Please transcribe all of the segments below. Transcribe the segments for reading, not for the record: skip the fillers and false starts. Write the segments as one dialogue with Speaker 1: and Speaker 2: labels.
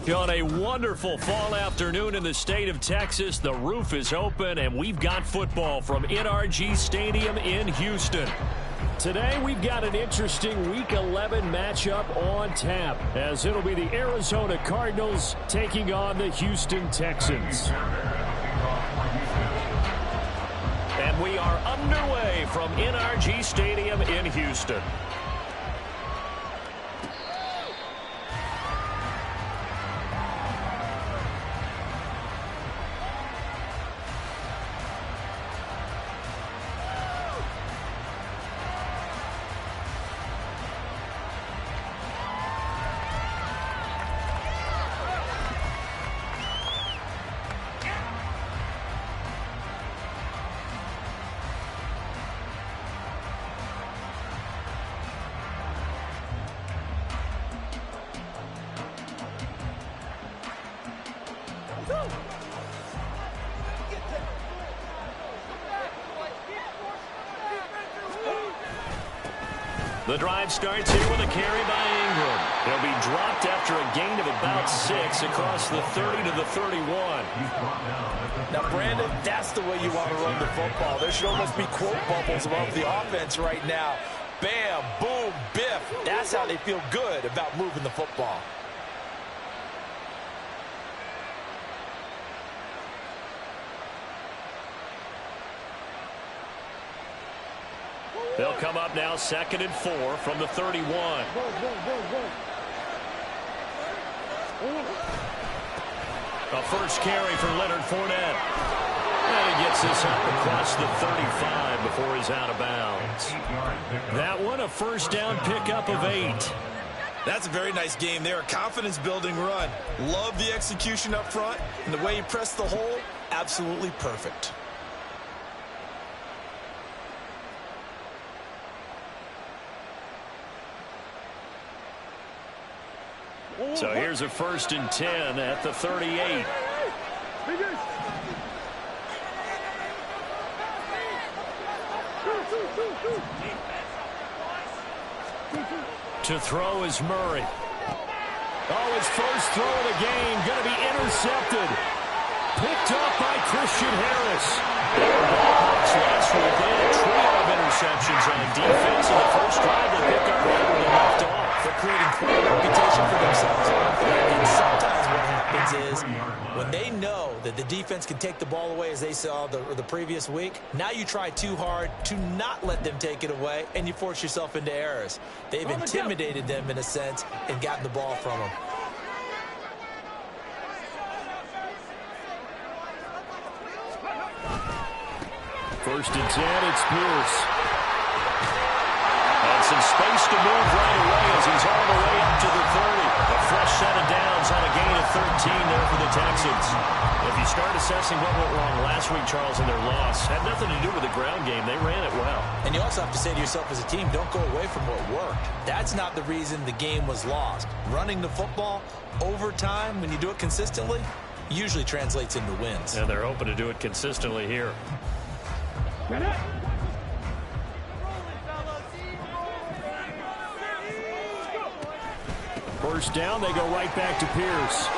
Speaker 1: On a wonderful fall afternoon in the state of Texas, the roof is open, and we've got football from NRG Stadium in Houston. Today, we've got an interesting Week 11 matchup on tap, as it'll be the Arizona Cardinals taking on the Houston Texans. And we are underway from NRG Stadium in Houston. The drive starts here with a carry by Ingram. He'll be dropped after a gain of about 6 across the 30 to the 31.
Speaker 2: Now, Brandon, that's the way you want to run the football. There should almost be quote bubbles above the offense right now. Bam, boom, biff. That's how they feel good about moving the football.
Speaker 1: They'll come up now 2nd and 4 from the 31. A first carry for Leonard Fournette. And he gets this up across the 35 before he's out of bounds. That one, a first down pickup of 8.
Speaker 2: That's a very nice game there. A confidence-building run. Love the execution up front. And the way he pressed the hole, absolutely perfect.
Speaker 1: So here's a 1st and 10 at the 38. To throw is Murray. Oh, his first throw of the game going to be intercepted. Picked up by Christian Harris. Hawks last week, they had a trio of interceptions on defense in the first drive. They pick up right where they left off.
Speaker 2: They're creating quite a reputation for themselves. And sometimes what happens is when they know that the defense can take the ball away, as they saw the previous week, now you try too hard to not let them take it away, and you force yourself into errors. They've intimidated them in a sense and gotten the ball from them.
Speaker 1: First and 10, it's Pierce. And some space to move right away as he's all the way up to the 30. A fresh set of downs on a gain of 13 there for the Texans. If you start assessing what went wrong last week, Charles, in their loss, had nothing to do with the ground game. They ran it well. And
Speaker 2: you also have to say to yourself as a team, don't go away from what worked. That's not the reason the game was lost. Running the football over time, when you do it consistently, usually translates into wins.
Speaker 1: And they're hoping to do it consistently here. First down, they go right back to Pierce.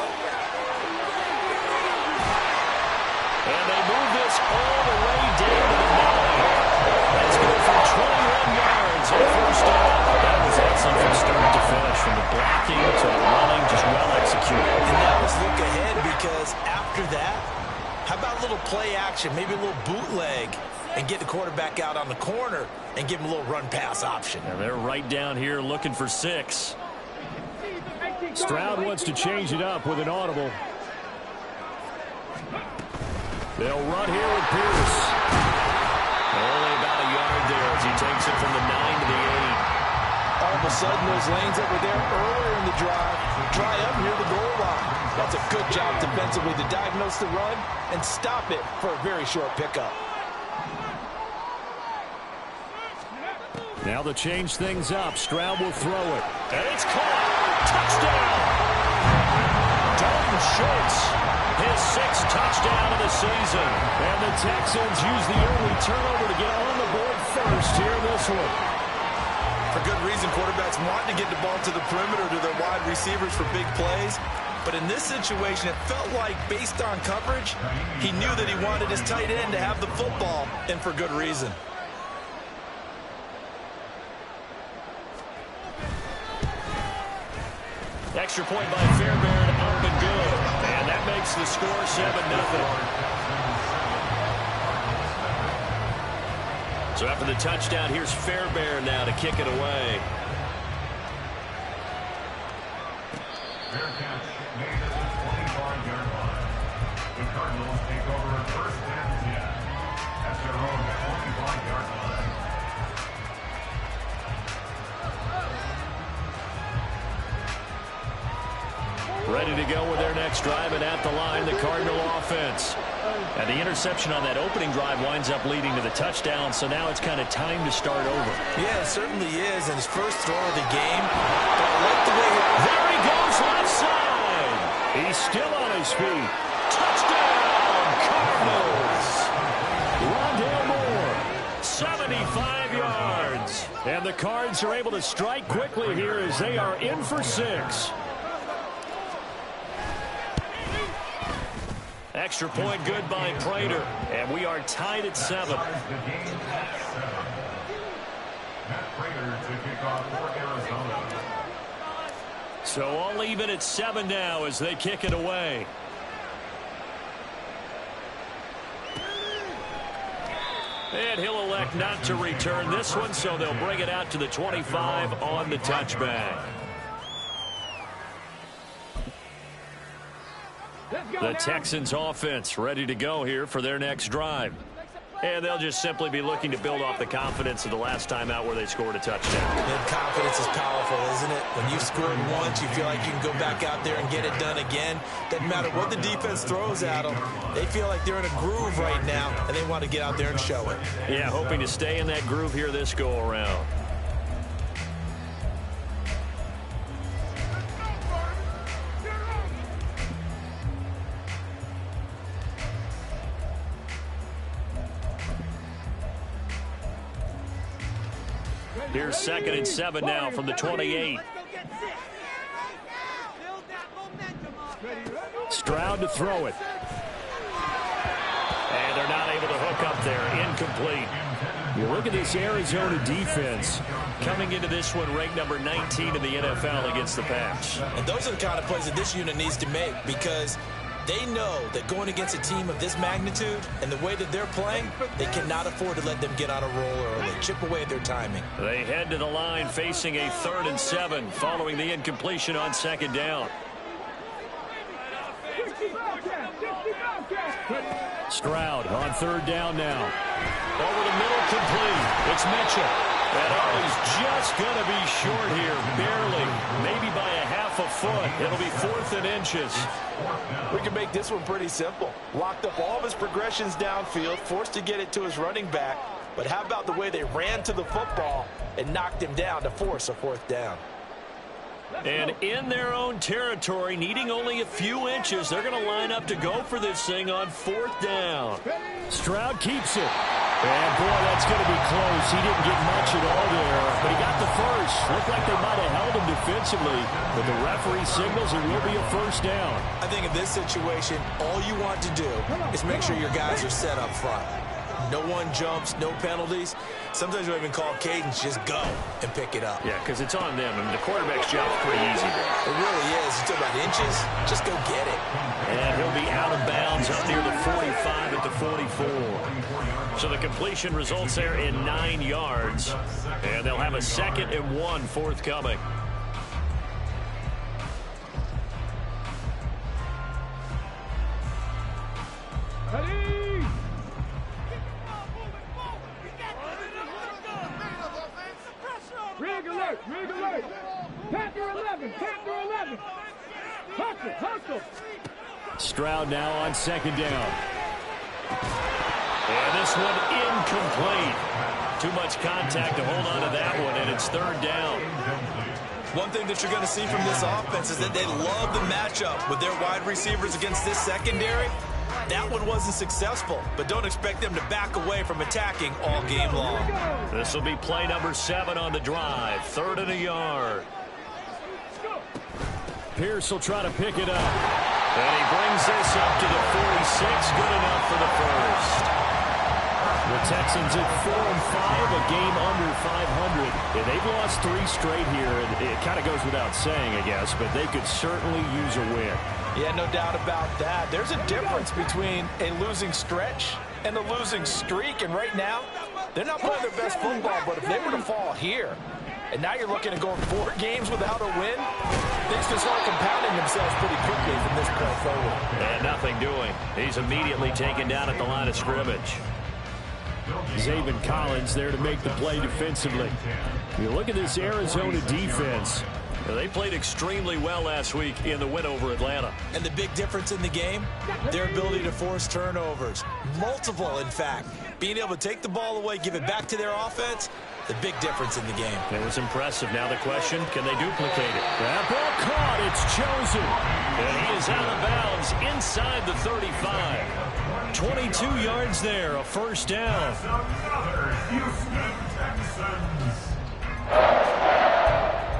Speaker 1: And they move this all the way down to the 9. That's good for 21 yards on first down. That was excellent from start to finish, from the blocking to the running, just well executed.
Speaker 2: And now let's look ahead, because after that, how about a little play action, maybe a little bootleg, and get the quarterback out on the corner and give him a little run-pass option.
Speaker 1: And they're right down here looking for 6. Stroud wants to change it up with an audible. They'll run here with Pierce. Only about a yard there as he takes it from the 9 to the 8.
Speaker 2: All of a sudden, those lanes that were there earlier in the drive dry up near the goal line. That's a good job defensively to diagnose the run and stop it for a very short pickup.
Speaker 1: Now to change things up, Stroud will throw it. And it's caught. Touchdown! Dalton Schultz, his 6th touchdown of the season. And the Texans use the early turnover to get on the board first here in this one.
Speaker 2: For good reason, quarterbacks want to get the ball to the perimeter to their wide receivers for big plays. But in this situation, it felt like, based on coverage, he knew that he wanted his tight end to have the football, and for good reason.
Speaker 1: Extra point by Fairbairn, up and good. And that makes the score 7-0. So after the touchdown, here's Fairbairn now to kick it away.
Speaker 3: Fair catch made at the 25-yard line. The Cardinals take over first and 10 at their own 25-yard line.
Speaker 1: Ready to go with their next drive, and at the line, the Cardinal offense. And the interception on that opening drive winds up leading to the touchdown, so now it's kind of time to start over.
Speaker 2: Yeah, it certainly is, and his first throw of the game. But I like the way
Speaker 1: there he goes left side. He's still on his feet. Touchdown, Cardinals. Rondale Moore, 75 yards. And the Cards are able to strike quickly here as they are in for 6. Extra point good by Prater, and we are tied at 7.
Speaker 3: Matt Prater to kick off for Arizona.
Speaker 1: So all even at 7 now as they kick it away. And he'll elect not to return this one, so they'll bring it out to the 25 on the touchback. The Texans offense ready to go here for their next drive. And they'll just simply be looking to build off the confidence of the last time out where they scored a touchdown.
Speaker 2: And confidence is powerful, isn't it? When you've scored once, you feel like you can go back out there and get it done again. Doesn't matter what the defense throws at them. They feel like they're in a groove right now, and they want to get out there and show it.
Speaker 1: Yeah, hoping to stay in that groove here this go-around. Here's 2nd and 7 now from the 28. Stroud to throw it. And they're not able to hook up there. Incomplete. You look at this Arizona defense coming into this one ranked number 19 in the NFL against the pass.
Speaker 2: And those are the kind of plays that this unit needs to make, because they know that going against a team of this magnitude and the way that they're playing, they cannot afford to let them get on a roll early. Chip away at their timing. They
Speaker 1: head to the line facing a 3rd and 7 following the incompletion on 2nd down. Stroud on 3rd down now. Over the middle, complete. It's Mitchell. And he's just going to be short here, barely, maybe by a half a foot. It'll be 4th and inches.
Speaker 4: We can make this one pretty simple. Locked up all of his progressions downfield, forced to get it to his running back. But how about the way they ran to the football and knocked him down to force a 4th down?
Speaker 1: And in their own territory, needing only a few inches, they're going to line up to go for this thing on 4th down. Stroud keeps it. And, boy, that's going to be close. He didn't get much at all there, but he got the first. Looked like they might have held him defensively, but the referee signals it will be a 1st down.
Speaker 2: I think in this situation, all you want to do is make sure your guys are set up front. No one jumps, no penalties. Sometimes we even call cadence, just go and pick it up.
Speaker 1: Yeah, because it's on them. I mean, the quarterback's job is pretty easy there.
Speaker 2: It really is. It's about inches. Just go get it.
Speaker 1: And he'll be out of bounds up near the 45 at the 44. So the completion results there in 9 yards. And they'll have a 2nd and 1 forthcoming.
Speaker 5: Rig alert! Rig alert! Panther 11! Panther 11! Hustle! Hustle!
Speaker 1: Stroud now on 2nd down. And this one incomplete. Too much contact to hold on to that one, and it's 3rd down.
Speaker 2: One thing that you're going to see from this offense is that they love the matchup with their wide receivers against this secondary. That one wasn't successful, but don't expect them to back away from attacking all game long.
Speaker 1: This will be play number 7 on the drive. 3rd and a yard. Pierce will try to pick it up. And he brings this up to the 46. Good enough for the first. The Texans at 4-5, a game under 500. And they've lost 3 straight here. And it kind of goes without saying, I guess, but they could certainly use a win.
Speaker 4: Yeah, no doubt about that. There's a difference between a losing stretch and a losing streak. And right now, they're not playing their best football. But if they were to fall here, and now you're looking at going 4 games without a win, things can start compounding themselves pretty quickly from this point forward.
Speaker 1: And nothing doing. He's immediately taken down at the line of scrimmage. Zaven Collins there to make the play defensively. You look at this Arizona defense. They played extremely well last week in the win over Atlanta.
Speaker 2: And the big difference in the game, their ability to force turnovers. Multiple, in fact. Being able to take the ball away, give it back to their offense, the big difference in the game.
Speaker 1: It was impressive. Now the question, can they duplicate it? That ball caught. It's chosen. And he is out of bounds inside the 35. 22 yards there, a first down.
Speaker 3: Another Houston Texans.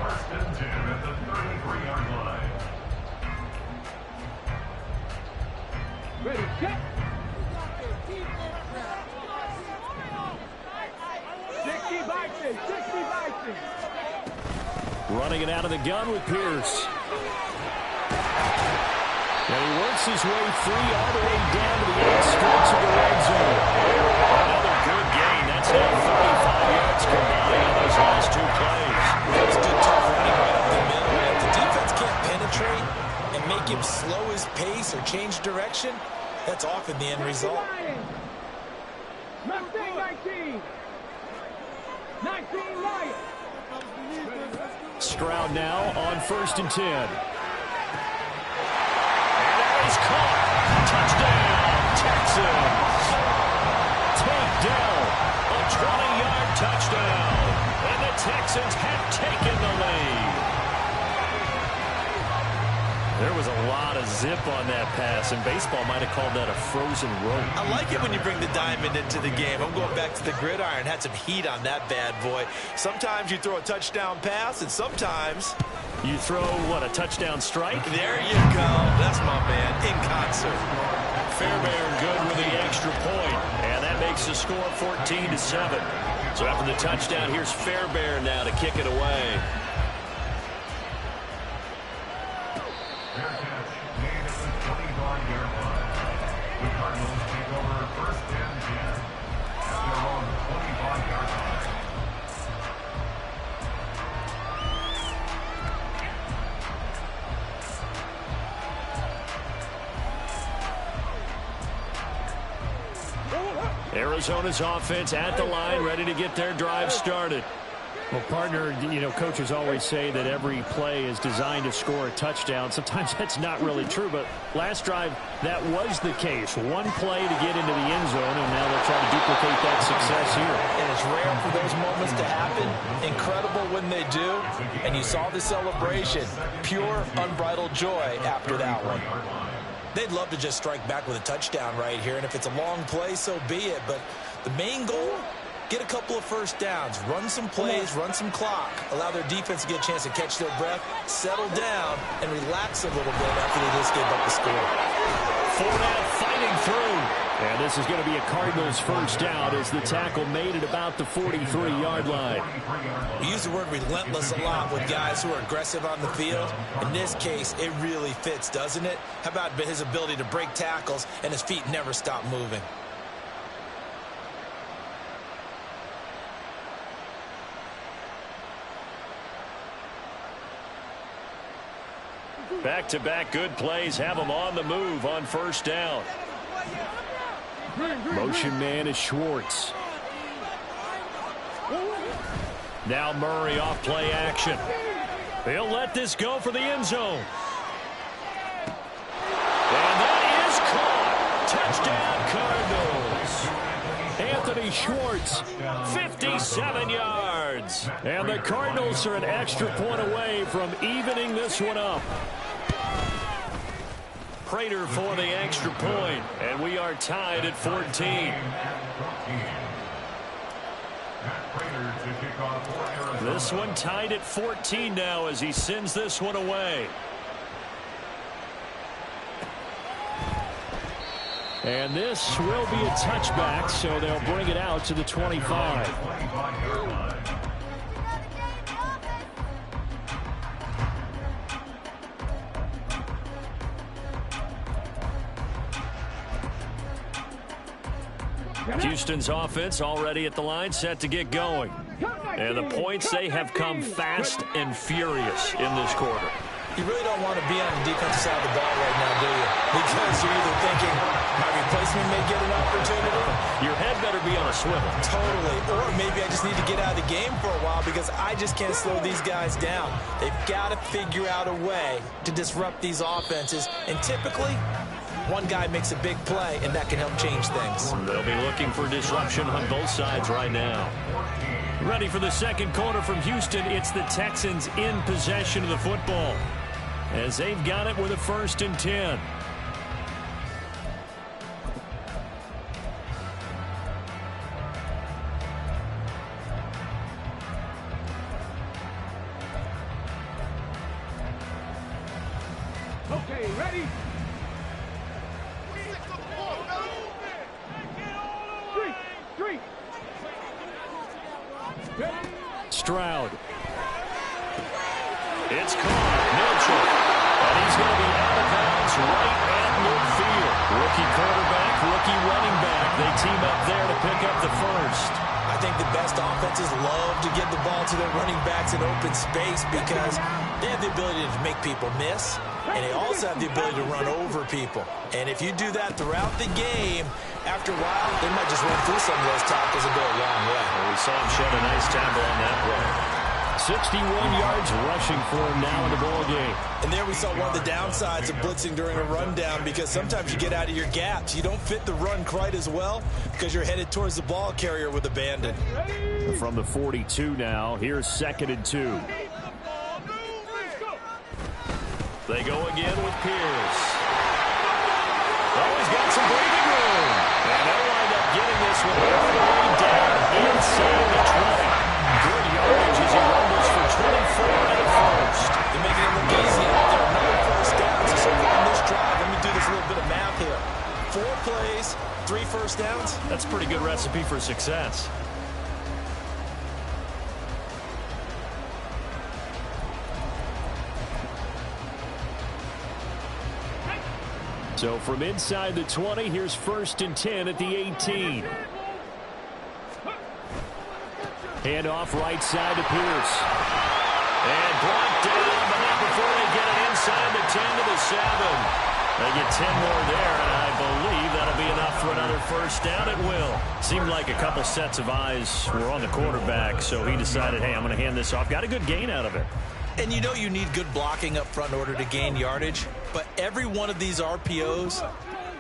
Speaker 3: First and 10 at the 33-yard line.
Speaker 5: Ready, check. 60 Vikings, 60 Vikings.
Speaker 1: Running it out of the gun with Pierce. And he works his way free all the way down to the outskirts of the red zone. Another good gain. That's now 35 yards combined on those last 2 plays.
Speaker 2: That was good tough running right up the middle. If the defense can't penetrate and make him slow his pace or change direction, that's often the end result.
Speaker 5: Mustang 19. 19 Lions.
Speaker 1: Stroud now on 1st and 10. And that is caught. Touchdown, Texans. Takedown, a 20-yard touchdown. And the Texans have taken the lead. There was a lot of zip on that pass, and baseball might have called that a frozen rope.
Speaker 2: I like it when you bring the diamond into the game. I'm going back to the gridiron. Had some heat on that bad boy. Sometimes you throw a touchdown pass, and sometimes
Speaker 1: you throw, what, a touchdown strike?
Speaker 2: There you go. That's my man, in concert.
Speaker 1: Fairbairn good with the extra point, and that makes the score 14-7. So after the touchdown, here's Fairbairn now to kick it away.
Speaker 3: Fair catch made at the 25-yard line. The Cardinals take over first and 10 at their own 25-yard line.
Speaker 1: Arizona's offense at the line, ready to get their drive started. Well, partner, you know, coaches always say that every play is designed to score a touchdown. Sometimes that's not really true, but last drive, that was the case. One play to get into the end zone, and now they'll try to duplicate that success here.
Speaker 2: And it's rare for those moments to happen. Incredible when they do. And you saw the celebration. Pure, unbridled joy after that one. They'd love to just strike back with a touchdown right here. And if it's a long play, so be it. But the main goal, get a couple of first downs, run some plays, run some clock, allow their defense to get a chance to catch their breath, settle down, and relax a little bit after they just gave up the score.
Speaker 1: Fournette fighting through. And this is going to be a Cardinals first down as the tackle made it about the 43-yard line.
Speaker 2: We use the word relentless a lot with guys who are aggressive on the field. In this case, it really fits, doesn't it? How about his ability to break tackles and his feet never stop moving?
Speaker 1: Back-to-back good plays have them on the move on first down. Motion man is Schwartz. Now Murray off play action. He'll let this go for the end zone. And that is caught. Touchdown, Cardinals. Anthony Schwartz, 57 yards. And the Cardinals are an extra point away from evening this one up. Prater for the extra point, and we are tied at 14. This one tied at 14 now as he sends this one away. And this will be a touchback, so they'll bring it out to the 25. Houston's offense already at the line, set to get going. And the points, they have come fast and furious in this quarter.
Speaker 2: You really don't want to be on the defensive side of the ball right now, do you? Because you're either thinking, my replacement may get an opportunity.
Speaker 1: Your head better be on a swivel.
Speaker 2: Totally. Or maybe I just need to get out of the game for a while because I just can't slow these guys down. They've got to figure out a way to disrupt these offenses. And typically, one guy makes a big play, and that can help change things.
Speaker 1: They'll be looking for disruption on both sides right now. Ready for the second quarter from Houston. It's the Texans in possession of the football, as they've got it with a 1st and 10.
Speaker 5: Okay, ready? Street.
Speaker 1: Stroud. It's caught. Mitchell. And he's going to be out of bounds right at midfield. Rookie quarterback, rookie running back. They team up there to pick up the first.
Speaker 2: I think the best offenses love to get the ball to their running backs in open space because they have the ability to make people miss, and they also have the ability to run over people. And if you do that throughout the game, after a while, they might just run through some of those tackles and go a long way.
Speaker 1: Well, we saw him shed a nice tackle on that play. 61 yards rushing for him now in the ball game.
Speaker 2: And there we saw one of the downsides of blitzing during a rundown because sometimes you get out of your gaps. You don't fit the run quite as well because you're headed towards the ball carrier with abandon.
Speaker 1: From the 42 now, here's 2nd and 2. They go again with Pierce. Oh, he's got some breathing room. And they'll wind up getting this one all the way down inside the 20. Good yardage as he rumbles for 24 and a first.
Speaker 2: They're making it look easy out there. Another first down. So on this drive, let me do this little bit of math here. 4 plays, 3 first downs.
Speaker 1: That's a pretty good recipe for success. So from inside the 20, here's 1st and 10 at the 18. Handoff right side to Pierce. And blocked down, but not before they get it inside the 10 to the 7. They get 10 more there, and I believe that'll be enough for another first down. It will. Seemed like a couple sets of eyes were on the quarterback, so he decided, hey, I'm going to hand this off. Got a good gain out of it.
Speaker 2: And you know you need good blocking up front in order to gain yardage, but every one of these RPOs,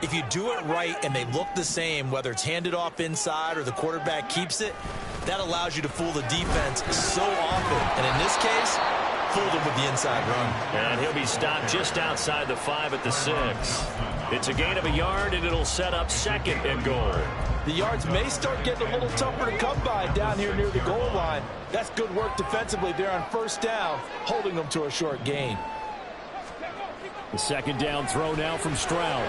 Speaker 2: if you do it right and they look the same, whether it's handed off inside or the quarterback keeps it, that allows you to fool the defense so often. And in this case, fooled him with the inside run.
Speaker 1: And he'll be stopped just outside the 5 at the 6. It's a gain of a yard, and it'll set up 2nd and goal.
Speaker 4: The yards may start getting a little tougher to come by down here near the goal line. That's good work defensively there on 1st down, holding them to a short gain.
Speaker 1: The 2nd down throw now from Stroud.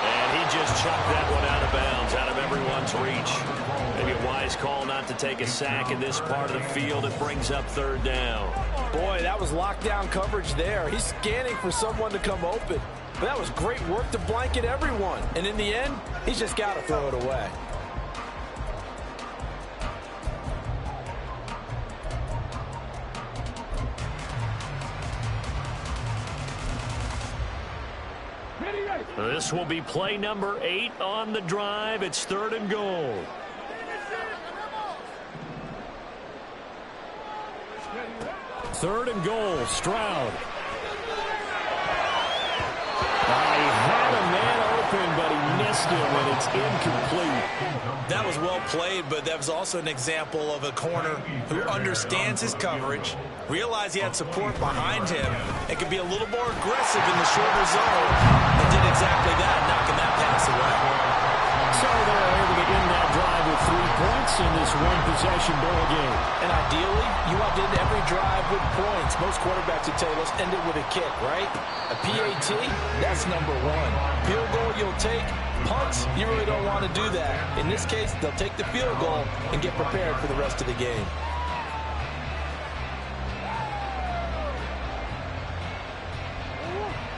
Speaker 1: And he just chucked that one out of bounds, out of everyone's reach. Maybe a wise call not to take a sack in this part of the field. It brings up 3rd down.
Speaker 4: Boy, that was lockdown coverage there. He's scanning for someone to come open. But that was great work to blanket everyone. And in the end, he's just got to throw it away.
Speaker 1: This will be play number 8 on the drive. It's 3rd and goal. Third and goal, Stroud. He had a man open, but he missed him, and it's incomplete.
Speaker 2: That was well played, but that was also an example of a corner who understands his coverage, realized he had support behind him, and could be a little more aggressive in the shorter zone, and did exactly that, knocking that pass away.
Speaker 1: So they're able to end that drive with 3 points, in this one-possession ball game.
Speaker 2: And ideally, you want to end every drive with points. Most quarterbacks would tell you, let's end it with a kick, right? A PAT, that's number one. Field goal you'll take. Punts, you really don't want to do that. In this case, they'll take the field goal and get prepared for the rest of the game.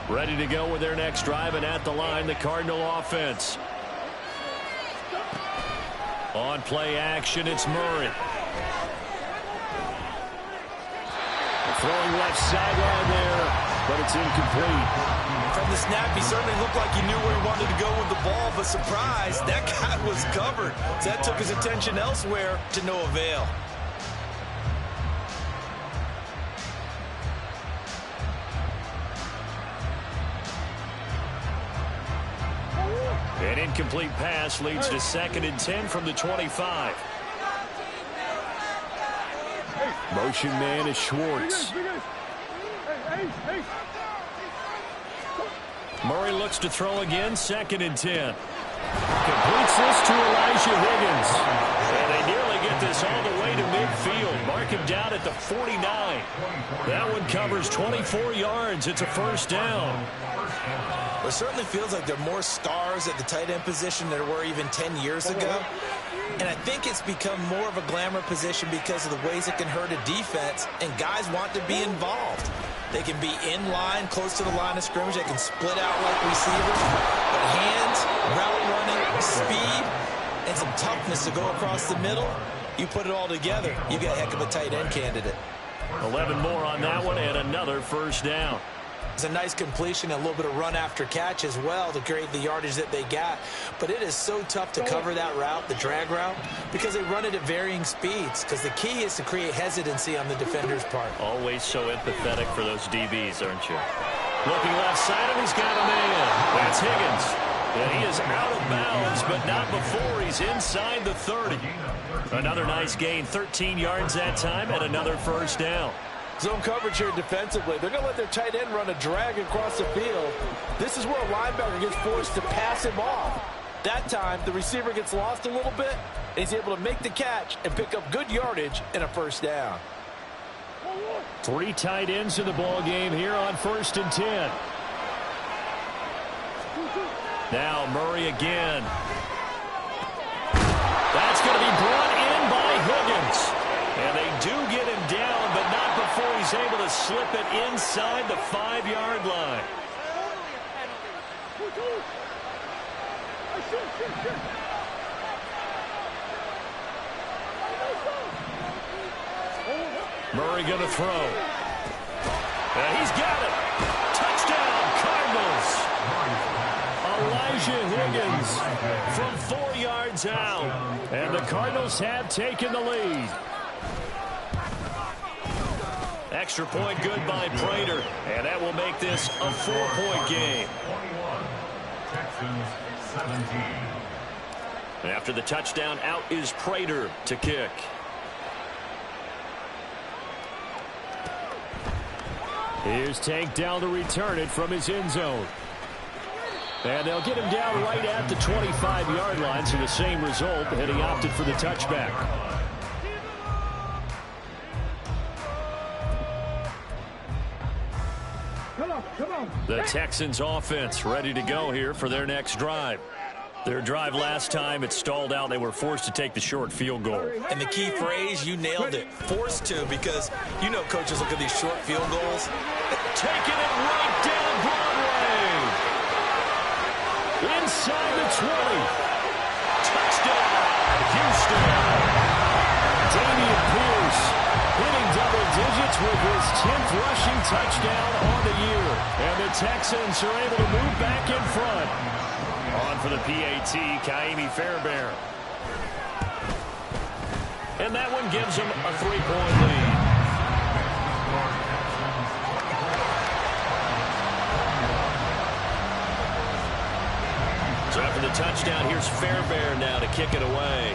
Speaker 1: Ready to go with their next drive, and at the line, the Cardinal offense. On play action, it's Murray. Throwing left sideline there, but it's incomplete.
Speaker 2: From the snap, he certainly looked like he knew where he wanted to go with the ball, but surprise, that guy was covered. So that took his attention elsewhere to no avail.
Speaker 1: An incomplete pass leads to 2nd and 10 from the 25. Motion man is Schwartz. Murray looks to throw again, 2nd and 10. Completes this to Elijah Higgins. And they nearly get this all the way to midfield. Mark him down at the 49. That one covers 24 yards. It's a first down.
Speaker 2: It certainly feels like there are more stars at the tight end position than there were even 10 years ago. And I think it's become more of a glamour position because of the ways it can hurt a defense, and guys want to be involved. They can be in line, close to the line of scrimmage. They can split out like receivers. But hands, route running, speed, and some toughness to go across the middle, you put it all together, you got a heck of a tight end candidate.
Speaker 1: 11 more on that one, and another first down.
Speaker 2: It's a nice completion, a little bit of run after catch as well to create the yardage that they got. But it is so tough to cover that route, the drag route, because they run it at varying speeds. Because the key is to create hesitancy on the defender's part.
Speaker 1: Always so empathetic for those DBs, aren't you? Looking left side, and he's got a man. That's Higgins. And he is out of bounds, but not before he's inside the 30. Another nice gain, 13 yards that time, and another first down.
Speaker 4: Zone coverage here defensively. They're going to let their tight end run a drag across the field. This is where a linebacker gets forced to pass him off. That time, the receiver gets lost a little bit, and he's able to make the catch and pick up good yardage and a first down.
Speaker 1: 3 tight ends in the ball game here on 1st and 10. Now Murray again. That's going to be brought in by Higgins. And they do get him down, but not before he's able to slip it inside the 5-yard line. Murray going to throw. And he's got it. Touchdown, Cardinals. Elijah Higgins from 4 yards out. And the Cardinals have taken the lead. Extra point good by Prater, and that will make this a 4-point game.
Speaker 3: 21, Texans 17.
Speaker 1: And after the touchdown, out is Prater to kick. Here's Tank down to return it from his end zone. And they'll get him down right at the 25-yard line, so the same result, and he opted for the touchback. The Texans offense ready to go here for their next drive. Their drive last time, it stalled out. They were forced to take the short field goal.
Speaker 2: And the key phrase, you nailed it, forced to, because you know coaches look at these short field goals.
Speaker 1: Taking it right down Broadway. Inside the 20. Touchdown, Houston. Dameon Pierce hitting double digits with his 10th rushing touchdown on the year. And the Texans are able to move back in front. On for the PAT, Ka'imi Fairbairn. And that one gives them a 3-point lead. So after the touchdown, here's Fairbairn now to kick it away.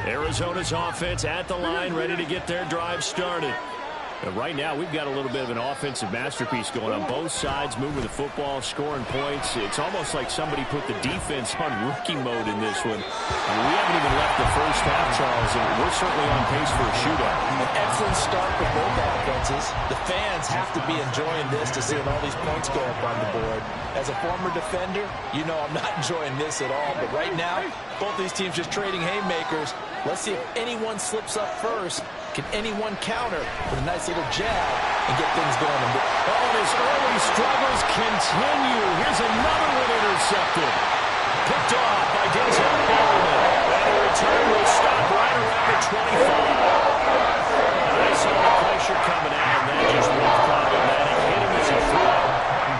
Speaker 1: Arizona's offense at the line, ready to get their drive started. And right now, we've got a little bit of an offensive masterpiece going on both sides, moving the football, scoring points. It's almost like somebody put the defense on rookie mode in this one. And we haven't even left the first half, Charles, and we're certainly on pace for a shootout.
Speaker 2: An excellent start for both offenses. The fans have to be enjoying this to see all these points go up on the board. As a former defender, you know I'm not enjoying this at all. But right now, both these teams just trading haymakers. Let's see if anyone slips up first. Can anyone counter with a nice little jab and get things going?
Speaker 1: Oh, and his early struggles continue. Here's another one intercepted. Picked off by Denzel Perryman. And the return will stop right around the 25. I saw the pressure coming out, and that just was problematic. Hit him as he threw it,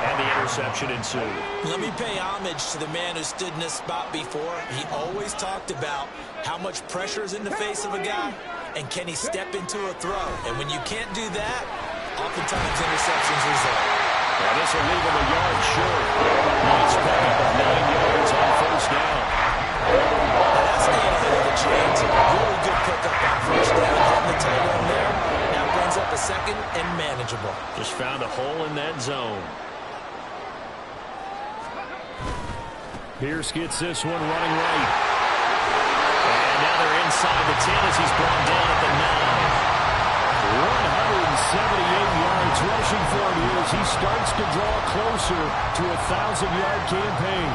Speaker 1: and the interception ensued.
Speaker 2: Let me pay homage to the man who stood in this spot before. He always talked about how much pressure is in the face of a guy, and can he step into a throw? And when you can't do that, oftentimes interceptions result.
Speaker 1: Now this will leave him a yard short. Nice pickup of 9 yards on first down.
Speaker 2: Now that's staying ahead of the chains. Really good pickup on first down. Hitting the tight end there. Now brings up a second and manageable.
Speaker 1: Just found a hole in that zone. Pierce gets this one running right. And now they're inside the 10 as he's brought down at the 9. 178 yards rushing for him here as he starts to draw closer to a 1,000-yard campaign.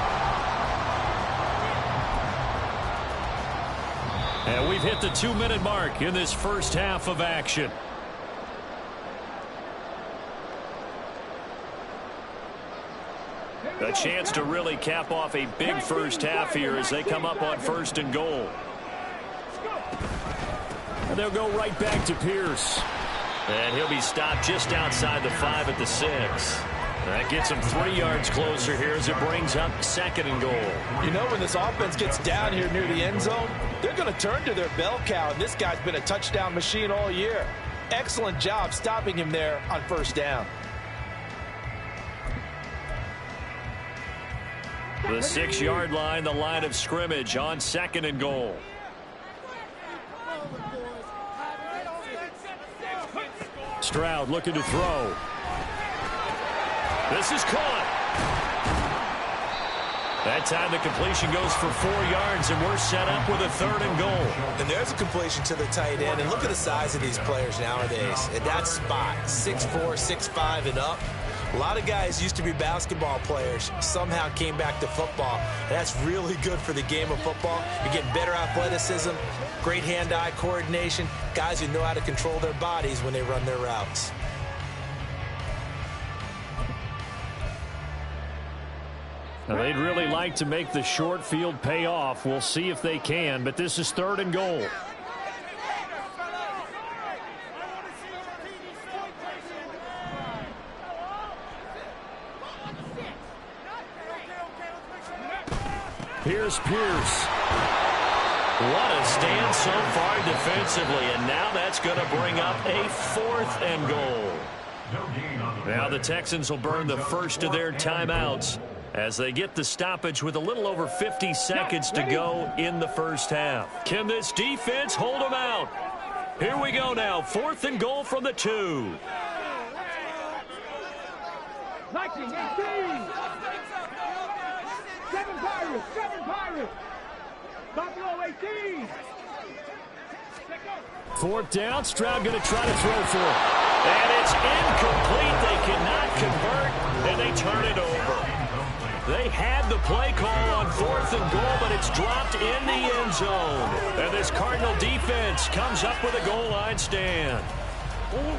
Speaker 1: And we've hit the 2-minute mark in this first half of action. A chance to really cap off a big first half here as they come up on 1st and goal. And they'll go right back to Pierce. And he'll be stopped just outside the 5 at the 6. That gets him 3 yards closer here as it brings up 2nd and goal.
Speaker 2: You know, when this offense gets down here near the end zone, they're going to turn to their bell cow, and this guy's been a touchdown machine all year. Excellent job stopping him there on first down.
Speaker 1: The 6-yard line, the line of scrimmage on 2nd and goal. Stroud looking to throw. This is caught. That time the completion goes for 4 yards, and we're set up with a 3rd and goal.
Speaker 2: And there's a completion to the tight end. And look at the size of these players nowadays. At that spot, 6'4", 6'5", and up. A lot of guys used to be basketball players, somehow came back to football. And that's really good for the game of football. You're getting better athleticism, great hand-eye coordination, guys who know how to control their bodies when they run their routes.
Speaker 1: Now, they'd really like to make the short field pay off. We'll see if they can, but this is 3rd and goal. Here's Pierce. What a stand so far defensively, and now that's going to bring up a 4th and goal. Now the Texans will burn the first of their timeouts as they get the stoppage with a little over 50 seconds to go in the first half. Can this defense hold them out? Here we go now. 4th and goal from the 2.
Speaker 5: 19, 18. 7 Pirates, 7 Pirates. Buffalo 18.
Speaker 1: 4th down. Stroud going to try to throw for it. And it's incomplete. They cannot convert, and they turn it over. They had the play call on 4th and goal, but it's dropped in the end zone. And this Cardinal defense comes up with a goal line stand.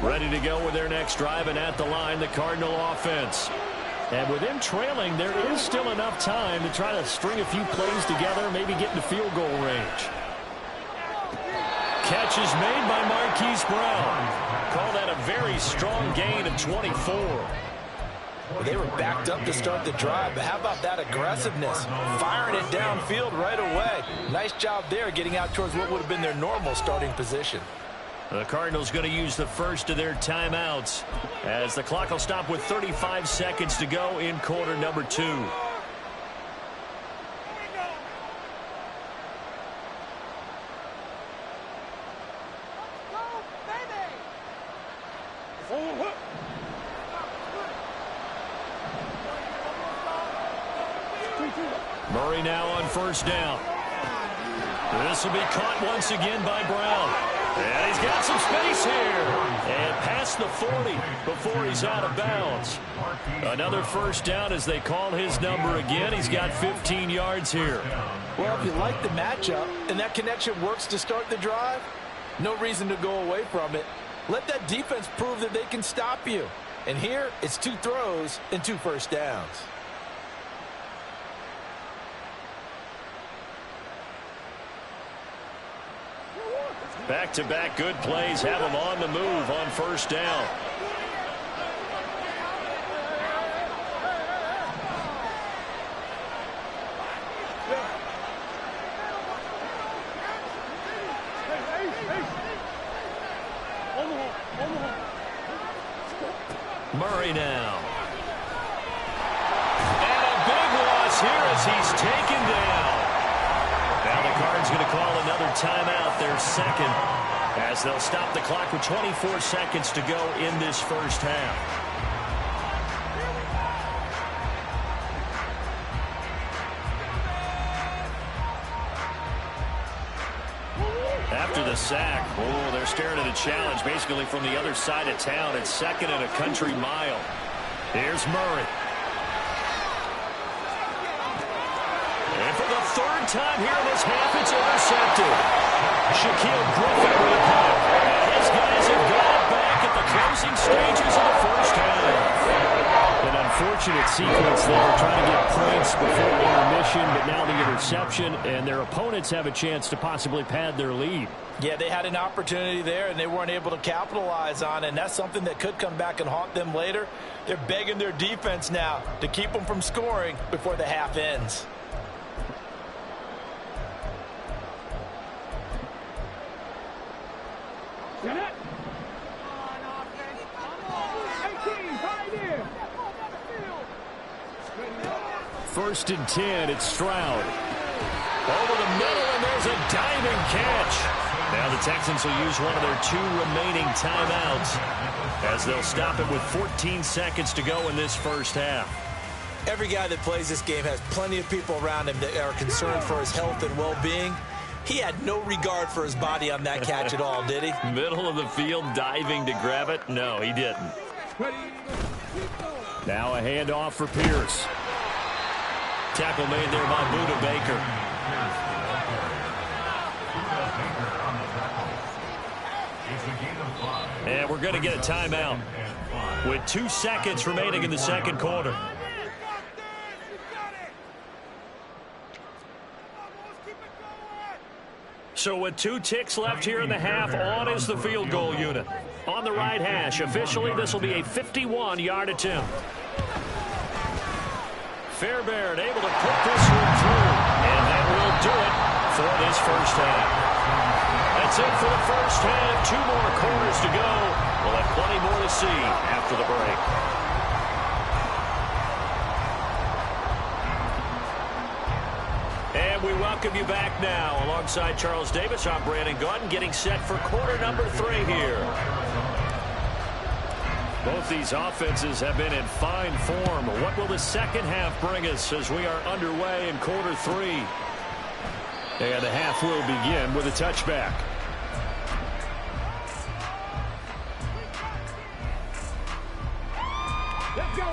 Speaker 1: Ready to go with their next drive, and at the line, the Cardinal offense. And with them trailing, there is still enough time to try to string a few plays together, maybe get into field goal range. Catch is made by Marquise Brown. Call that a very strong gain of 24.
Speaker 2: Well, they were backed up to start the drive, but how about that aggressiveness? Firing it downfield right away. Nice job there getting out towards what would have been their normal starting position.
Speaker 1: The Cardinals going to use the first of their timeouts as the clock will stop with 35 seconds to go in quarter number 2. Murray now on first down. This will be caught once again by Brown. And he's got some space here. And past the 40 before he's out of bounds. Another first down as they call his number again. He's got 15 yards here.
Speaker 2: Well, if you like the matchup and that connection works to start the drive, no reason to go away from it. Let that defense prove that they can stop you. And here, it's 2 throws and 2 first downs.
Speaker 1: Back-to-back good plays have him on the move on first down. Murray now. And a big loss here as he's taken down. Now the Cards going to call another timeout, their second, as they'll stop the clock with 24 seconds to go in this first half. After the sack, they're staring at a challenge basically from the other side of town. It's second and a country mile. Here's Murray. And for the third time here in this half, it's intercepted. Shaquille Griffin with a punt. His guys have got it back at the closing stages of the first half. An unfortunate sequence there, trying to get points before intermission, but now the interception, and their opponents have a chance to possibly pad their lead.
Speaker 2: Yeah, they had an opportunity there, and they weren't able to capitalize on it, and that's something that could come back and haunt them later. They're begging their defense now to keep them from scoring before the half ends.
Speaker 1: First and 10, it's Stroud. Over the middle, and there's a diving catch. Now the Texans will use one of their 2 remaining timeouts as they'll stop it with 14 seconds to go in this first half.
Speaker 2: Every guy that plays this game has plenty of people around him that are concerned for his health and well-being. He had no regard for his body on that catch at all, did he?
Speaker 1: Middle of the field, diving to grab it? No, he didn't. Now a handoff for Pierce. Tackle made there by Budda Baker. And we're going to get a timeout with 2 seconds remaining in the second quarter. So with 2 ticks left here in the half, on is the field goal unit. On the right hash, officially this will be a 51-yard attempt. Fairbairn able to put this one through, and that will do it for this first half. That's it for the first half. 2 more quarters to go. We'll have plenty more to see after the break. And we welcome you back now. Alongside Charles Davis, I'm Brandon Gaudin, getting set for quarter number 3 here. Both these offenses have been in fine form. What will the second half bring us as we are underway in quarter 3? And the half will begin with a touchback.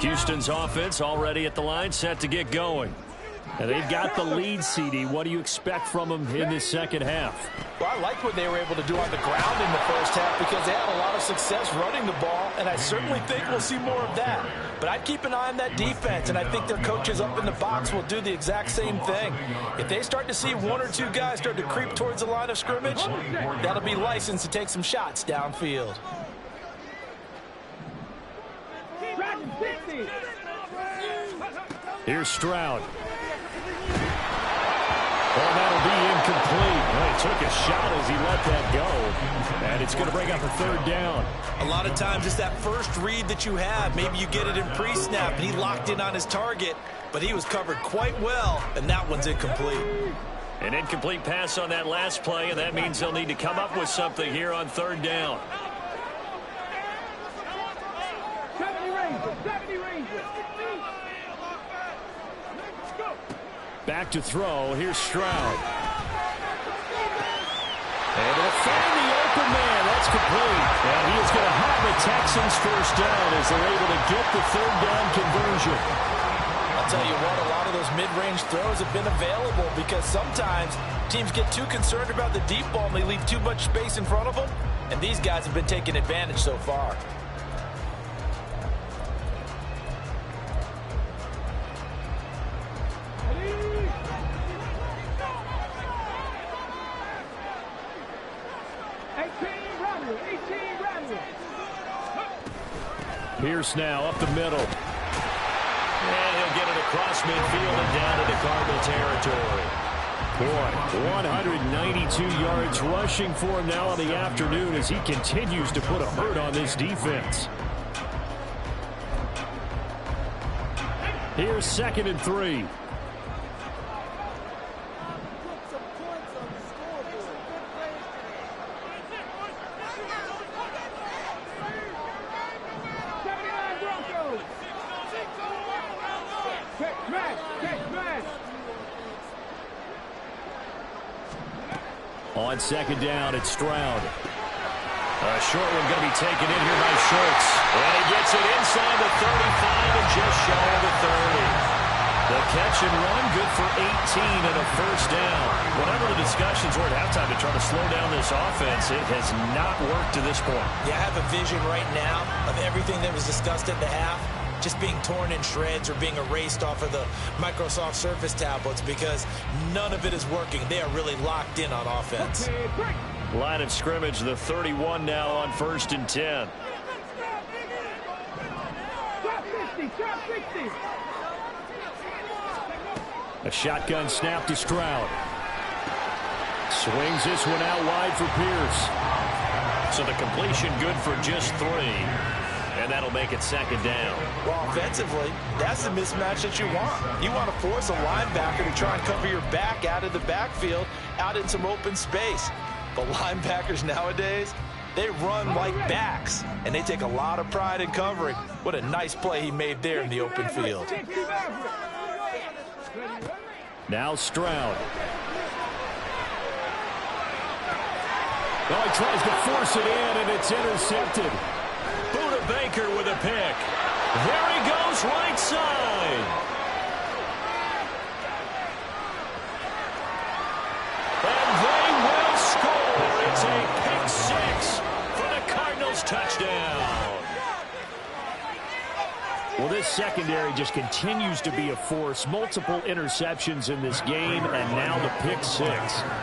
Speaker 1: Houston's offense already at the line, set to get going. And they've got the lead, CD. What do you expect from them in this second half?
Speaker 2: Well, I like what they were able to do on the ground in the first half because they had a lot of success running the ball, and I certainly think we'll see more of that. But I'd keep an eye on that defense, and I think their coaches up in the box will do the exact same thing. If they start to see 1 or 2 guys start to creep towards the line of scrimmage, that'll be licensed to take some shots downfield.
Speaker 1: Here's Stroud. Well, that'll be incomplete. Well, he took a shot as he let that go. And it's going to bring up a 3rd down.
Speaker 2: A lot of times it's that first read that you have. Maybe you get it in pre-snap, and he locked in on his target, but he was covered quite well, and that one's incomplete.
Speaker 1: An incomplete pass on that last play, and that means they'll need to come up with something here on third down.
Speaker 5: 70 Rangers, 70 Rangers.
Speaker 1: Back to throw. Here's Stroud. And they'll find the open man. That's complete. And he is going to have the Texans first down as they're able to get the third down conversion.
Speaker 2: I'll tell you what, a lot of those mid-range throws have been available because sometimes teams get too concerned about the deep ball and they leave too much space in front of them. And these guys have been taking advantage so far.
Speaker 1: Pierce now up the middle. And he'll get it across midfield and down into Cardinal territory. Boy, 192 yards rushing for him now in the afternoon as he continues to put a hurt on this defense. Here's 2nd and 3. On 2nd down, it's Stroud. A short one going to be taken in here by Schultz. And he gets it inside the 35 and just shy of the 30. The catch and run, good for 18 and a first down. Whatever the discussions were at halftime to try to slow down this offense, it has not worked to this point.
Speaker 2: Yeah, I have a vision right now of everything that was discussed at the half just being torn in shreds or being erased off of the Microsoft Surface tablets because none of it is working. They are really locked in on offense.
Speaker 1: Line of scrimmage, the 31 now on 1st and 10. A shotgun snap to Stroud. Swings this one out wide for Pierce. So the completion good for just 3. And that'll make it 2nd down.
Speaker 2: Well, offensively, that's the mismatch that you want. You want to force a linebacker to try and cover your back out of the backfield, out in some open space. But linebackers nowadays, they run like backs, and they take a lot of pride in covering. What a nice play he made there in the open field.
Speaker 1: Now Stroud. Oh, he tries to force it in, and it's intercepted. Buda Baker with a pick. There he goes, right side. And they will score. It's a pick 6 for the Cardinals touchdown. Well, this secondary just continues to be a force. Multiple interceptions in this game, and now the pick 6.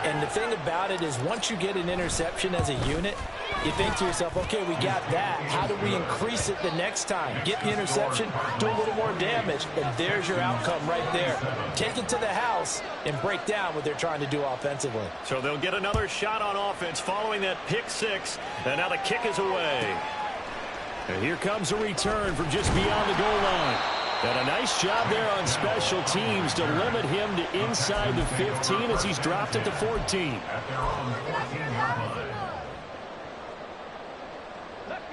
Speaker 2: And the thing about it is once you get an interception as a unit, you think to yourself, okay, we got that. How do we increase it the next time? Get the interception, do a little more damage, and there's your outcome right there. Take it to the house and break down what they're trying to do offensively.
Speaker 1: So they'll get another shot on offense following that pick 6, and now the kick is away. And here comes a return from just beyond the goal line. And a nice job there on special teams to limit him to inside the 15 as he's dropped at the 14.
Speaker 3: At their own 14-yard line.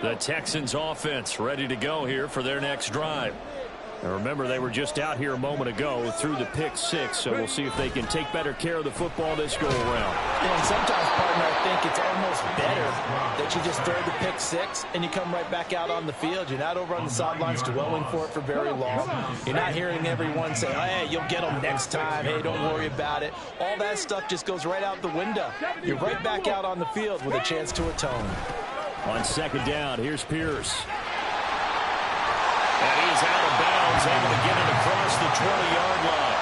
Speaker 1: The Texans offense ready to go here for their next drive. And remember, they were just out here a moment ago through the pick 6, so we'll see if they can take better care of the football this go around.
Speaker 2: And sometimes, partner, I think it's almost better that you just throw the pick 6 and you come right back out on the field. You're not over on the sidelines dwelling for it for very long. You're not hearing everyone say, hey, you'll get them next time. Hey, don't worry about it. All that stuff just goes right out the window. You're right back out on the field with a chance to atone.
Speaker 1: On 2nd down, here's Pierce. And he's out of bounds, able to get it across the 20-yard line.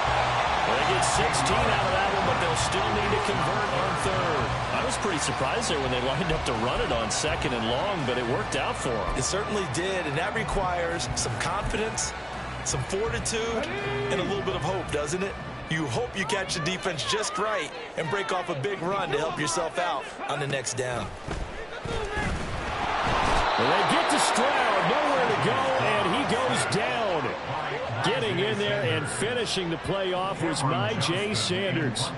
Speaker 1: They get 16 out of that one, but they'll still need to convert on 3rd. I was pretty surprised there when they lined up to run it on 2nd and long, but it worked out for them.
Speaker 2: It certainly did, and that requires some confidence, some fortitude, and a little bit of hope, doesn't it? You hope you catch the defense just right and break off a big run to help yourself out on the next down.
Speaker 1: Well, they get to Stroud, nowhere to go, and he goes down. Getting Running in there and finishing the play off was Myjai Sanders.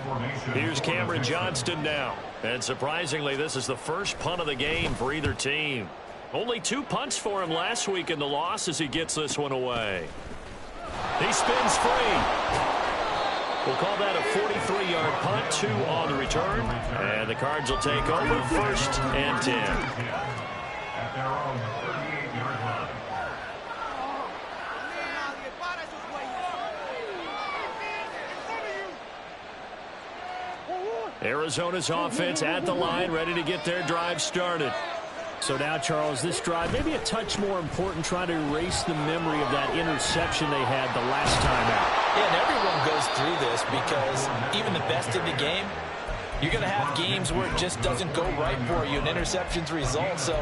Speaker 1: Here's Cameron Johnston now. And surprisingly, this is the first punt of the game for either team. Only 2 punts for him last week in the loss as he gets this one away. He spins free. We'll call that a 43-yard punt, 2 on the return. And the Cards will take over, 1st and 10.
Speaker 3: At their own 38-yard line.
Speaker 1: Arizona's offense at the line, ready to get their drive started. So now, Charles, this drive maybe a touch more important, trying to erase the memory of that interception they had the last time out.
Speaker 2: Yeah, and everyone goes through this because even the best in the game, you're going to have games where it just doesn't go right for you and interceptions result. So,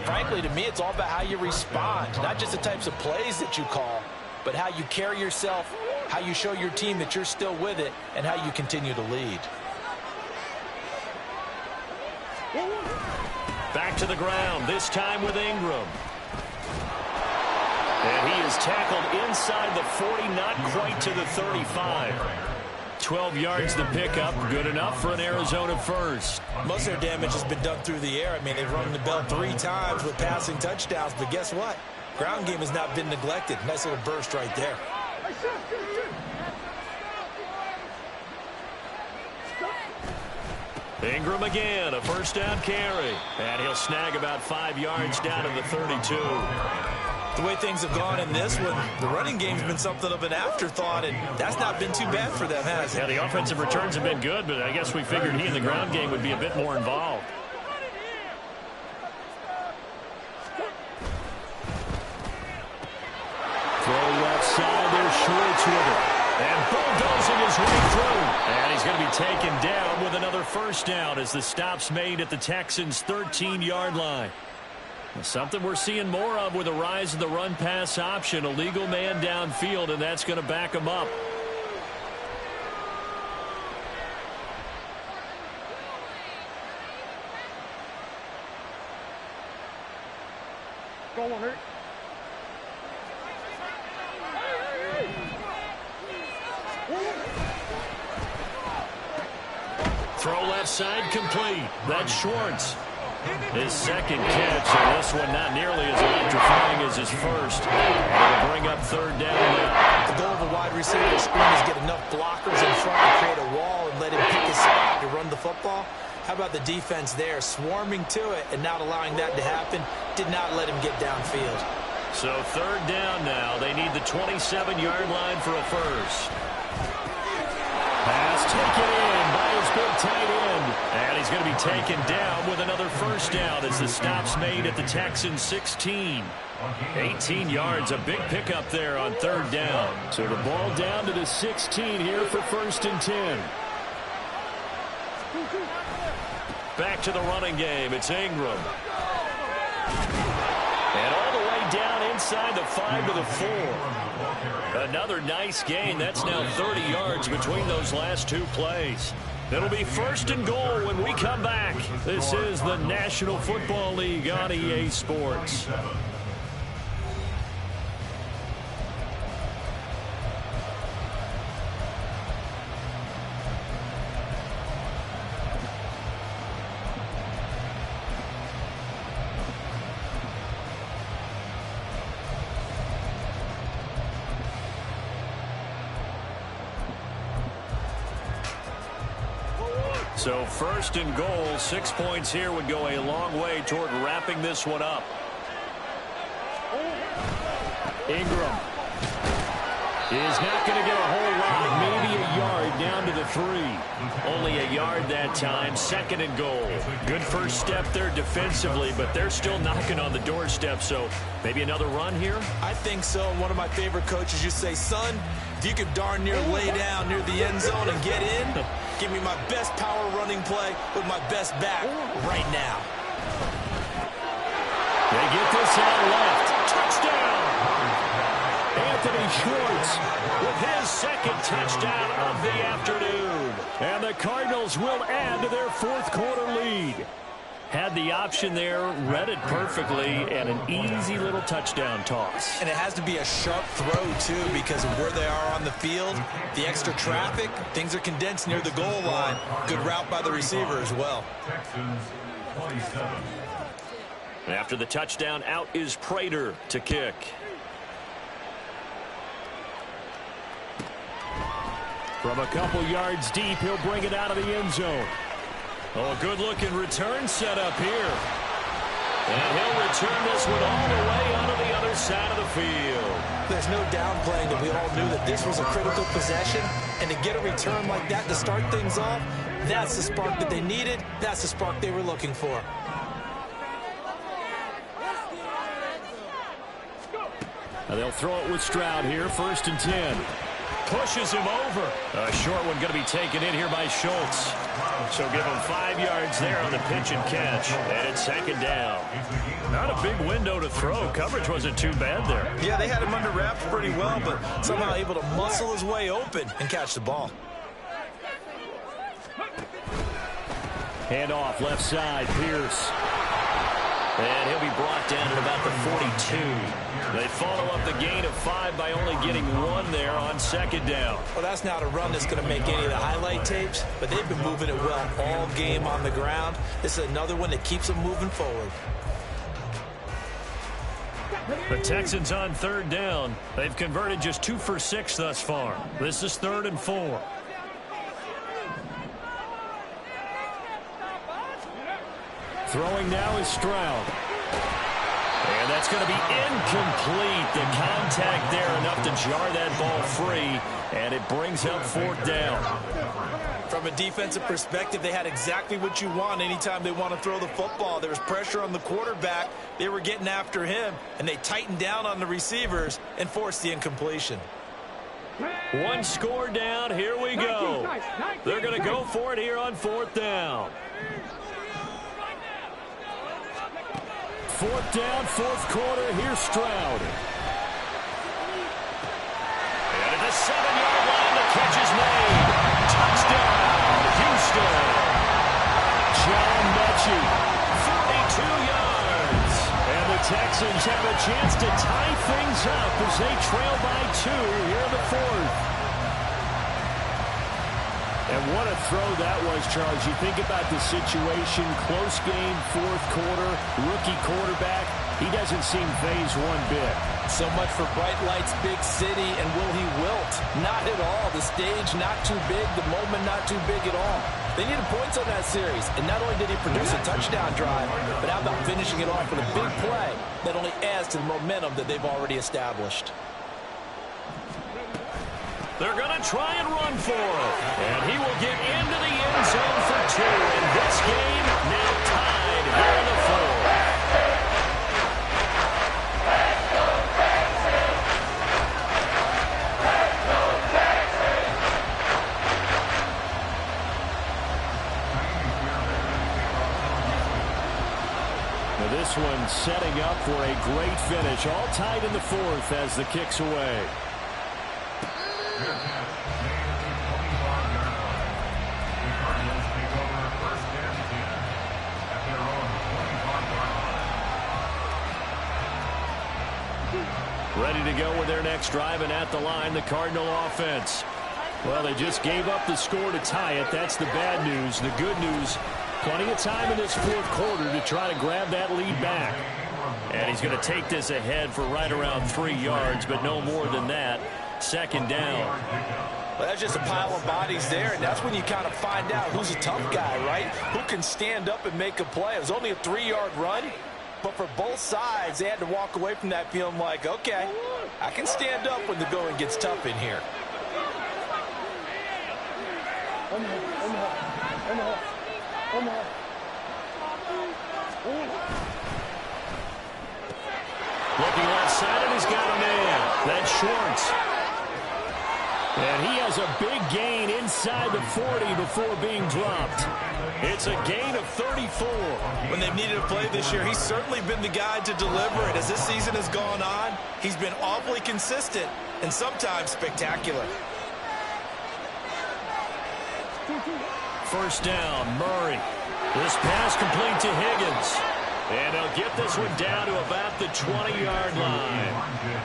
Speaker 2: frankly, to me, it's all about how you respond, not just the types of plays that you call, but how you carry yourself, how you show your team that you're still with it, and how you continue to lead.
Speaker 1: Back to the ground, this time with Ingram. And he is tackled inside the 40, not quite to the 35. 12 yards to pick up, good enough for an Arizona first.
Speaker 2: Most of their damage has been done through the air. I mean, they've rung the bell 3 times with passing touchdowns, but guess what? Ground game has not been neglected. Nice little burst right there.
Speaker 1: Ingram again, a first down carry. And he'll snag about 5 yards down to the 32.
Speaker 2: The way things have gone in this one, the running game's been something of an afterthought, and that's not been too bad for them, has it?
Speaker 1: Yeah, the offensive returns have been good, but I guess we figured he in the ground game would be a bit more involved. Throw left side, there's Schwartz with it. And bulldozing his way through. And he's going to be taken down with another first down as the stop's made at the Texans' 13-yard line. Something we're seeing more of with the rise of the run-pass option. A legal man downfield, and that's going to back him up.
Speaker 5: Go on, Eric.
Speaker 1: Throw left side complete. That's Schwartz. His second catch, and this one not nearly as electrifying as his first. It'll bring up third down now.
Speaker 2: The goal of a wide receiver screen is get enough blockers in front to create a wall and let him pick his spot to run the football. How about the defense there, swarming to it and not allowing that to happen? Did not let him get downfield.
Speaker 1: So third down now. They need the 27-yard line for a first. Pass taken in by his big tight end. And he's going to be taken down with another first down as the stop's made at the Texans' 16. 18 yards, a big pickup there on third down. So the ball down to the 16 here for 1st and 10. Back to the running game. It's Ingram. And all the way down inside the 5 to the 4. Another nice gain. That's now 30 yards between those last 2 plays. It'll be 1st and goal when we come back. This is the National Football League on EA Sports. So 1st and goal, 6 points here would go a long way toward wrapping this one up. Ingram is not going to get a whole lot, maybe a yard down to the 3. Only a yard that time, 2nd and goal. Good first step there defensively, but they're still knocking on the doorstep, so maybe another run here?
Speaker 2: I think so. One of my favorite coaches used to say, son, if you could darn near lay down near the end zone and get in, give me my best power running play with my best back right now.
Speaker 1: They get this out left. Touchdown! Anthony Schwartz with his 2nd touchdown of the afternoon. And the Cardinals will add to their 4th quarter lead. Had the option there, read it perfectly, and an easy little touchdown toss.
Speaker 2: And it has to be a sharp throw, too, because of where they are on the field. The extra traffic, things are condensed near the goal line. Good route by the receiver as well.
Speaker 3: Texans 27.
Speaker 1: After the touchdown, out is Prater to kick. From a couple yards deep, he'll bring it out of the end zone. Oh, a good-looking return set up here. And he'll return this one all the way onto the other side of the field.
Speaker 2: There's no downplaying that we all knew that this was a critical possession. And to get a return like that to start things off, that's the spark that they needed. That's the spark they were looking for.
Speaker 1: Now they'll throw it with Stroud here, 1st and 10. Pushes him over. A short one going to be taken in here by Schultz. So give him 5 yards there on the pitch and catch. And it's 2nd down. Not a big window to throw. Coverage wasn't too bad there.
Speaker 2: Yeah, they had him under wraps pretty well, but somehow able to muscle his way open and catch the ball.
Speaker 1: Hand off left side, Pierce. And he'll be brought down at about the 42. They follow up the gain of 5 by only getting 1 there on 2nd down.
Speaker 2: Well, that's not a run that's going to make any of the highlight tapes, but they've been moving it well all game on the ground. This is another one that keeps them moving forward.
Speaker 1: The Texans on 3rd down. They've converted just 2 for 6 thus far. This is 3rd and 4. Throwing now is Stroud. And that's going to be incomplete. The contact there enough to jar that ball free, and it brings up 4th down.
Speaker 2: From a defensive perspective, they had exactly what you want anytime they want to throw the football. There was pressure on the quarterback. They were getting after him, and they tightened down on the receivers and forced the incompletion.
Speaker 1: 1 score down. Here we go. They're going to go for it here on 4th down. 4th down, 4th quarter. Here's Stroud. And at the 7-yard line, the catch is made. Touchdown, Houston. John Mechie, 42 yards. And the Texans have a chance to tie things up as they trail by 2 here in the 4th. And what a throw that was, Charles. You think about the situation, close game, 4th quarter, rookie quarterback. He doesn't seem phased one bit.
Speaker 2: So much for bright lights, big city, and will he wilt? Not at all. The stage not too big, the moment not too big at all. They needed points on that series, and not only did he produce a touchdown drive, but how about finishing it off with a big play that only adds to the momentum that they've already established.
Speaker 1: They're going to try and run for it. And he will get into the end zone for 2. And this game now tied here in the 4th. Now this one setting up for a great finish. All tied in the 4th as the kick's away.
Speaker 3: Fair catch made at the 25-yard line. The Cardinals take over 1st and 10 at their own 25-yard line.
Speaker 1: Ready to go with their next drive, and at the line, the Cardinal offense. Well, they just gave up the score to tie it. That's the bad news. The good news, plenty of time in this 4th quarter to try to grab that lead back. And he's going to take this ahead for right around 3 yards, but no more than that. 2nd down.
Speaker 2: Well, that's just a pile of bodies there, and that's when you kind of find out who's a tough guy, right? Who can stand up and make a play. It was only a 3-yard run, but for both sides, they had to walk away from that feeling like, okay, I can stand up when the going gets tough in here.
Speaker 1: Looking left side, and he's got a man. That's Schwartz. And he has a big gain inside the 40 before being dropped. It's a gain of 34.
Speaker 2: When they've needed a play this year, he's certainly been the guy to deliver it. As this season has gone on, he's been awfully consistent and sometimes spectacular.
Speaker 1: 1st down, Murray. This pass complete to Higgins. And they'll get this one down to about the 20-yard line.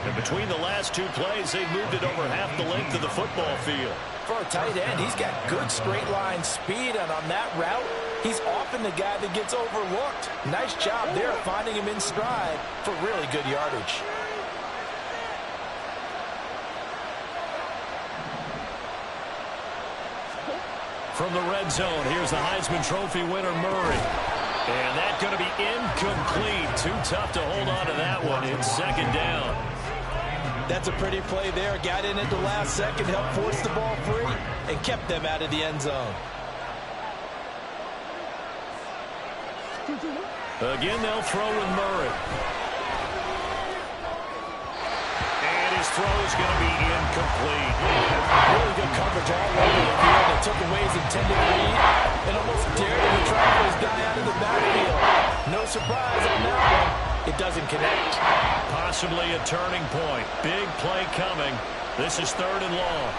Speaker 1: And between the last two plays, they've moved it over half the length of the football field.
Speaker 2: For a tight end, he's got good straight line speed, and on that route, he's often the guy that gets overlooked. Nice job there finding him in stride for really good yardage.
Speaker 1: From the red zone, here's the Heisman Trophy winner, Murray. And that's going to be incomplete. Too tough to hold on to that one. It's second down.
Speaker 2: That's a pretty play there. Got in at the last second, helped force the ball free, and kept them out of the end zone.
Speaker 1: Again, they'll throw with Murray. And his throw is going to be incomplete.
Speaker 2: Really good coverage all over the field. They took away his intended lead and almost dared him to travel his guy out of the backfield. No surprise on that one. It doesn't connect.
Speaker 1: Possibly a turning point. Big play coming. This is third and long.